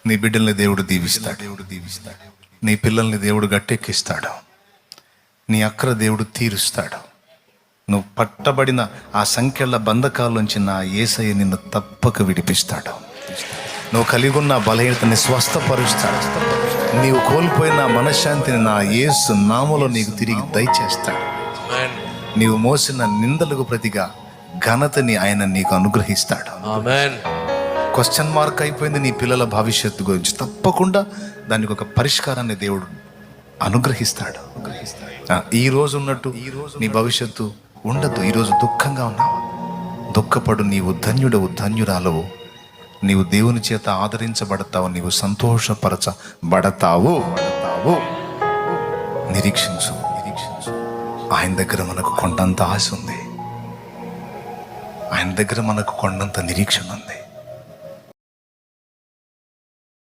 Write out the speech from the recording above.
నీ బిడ్డల్ని దేవుడు దీవిస్తాడు. నీ పిల్లల్ని దేవుడు గట్టెక్కిస్తాడు. నీ అక్కర దేవుడు తీరుస్తాడు. నువ్వు పట్టబడిన ఆ సంఖ్యల బంధకాల్లోంచి నా యేసయ్య నిన్ను తప్పక విడిపిస్తాడు. నువ్వు కలిగి ఉన్న బలహీనతని స్వస్థపరుస్తాడు. నీవు కోల్పోయిన మనశ్శాంతిని నా యేసు నామములో నీకు తిరిగి దయచేస్తాడు. నీవు మోసిన నిందలకు ప్రతిగా ఘనతని ఆయన నీకు అనుగ్రహిస్తాడు. క్వశ్చన్ మార్క్ అయిపోయింది నీ పిల్లల భవిష్యత్తు గురించి, తప్పకుండా దానికి ఒక పరిష్కారాన్ని దేవుడు అనుగ్రహిస్తాడు. ఈ రోజు ఉన్నట్టు నీ భవిష్యత్తు ఉండదు. ఈరోజు దుఃఖంగా ఉన్నావు, దుఃఖపడు. నీవు ధన్యుడవు, ధన్యురాలవు. నీవు దేవుని చేత ఆదరించబడతావు, నీవు సంతోషపరచబడతావు. నిరీక్షించు. ఆయన దగ్గర మనకు కొండంత ఆశ ఉంది. ఆయన దగ్గర మనకు కొండంత నిరీక్షణ ఉంది.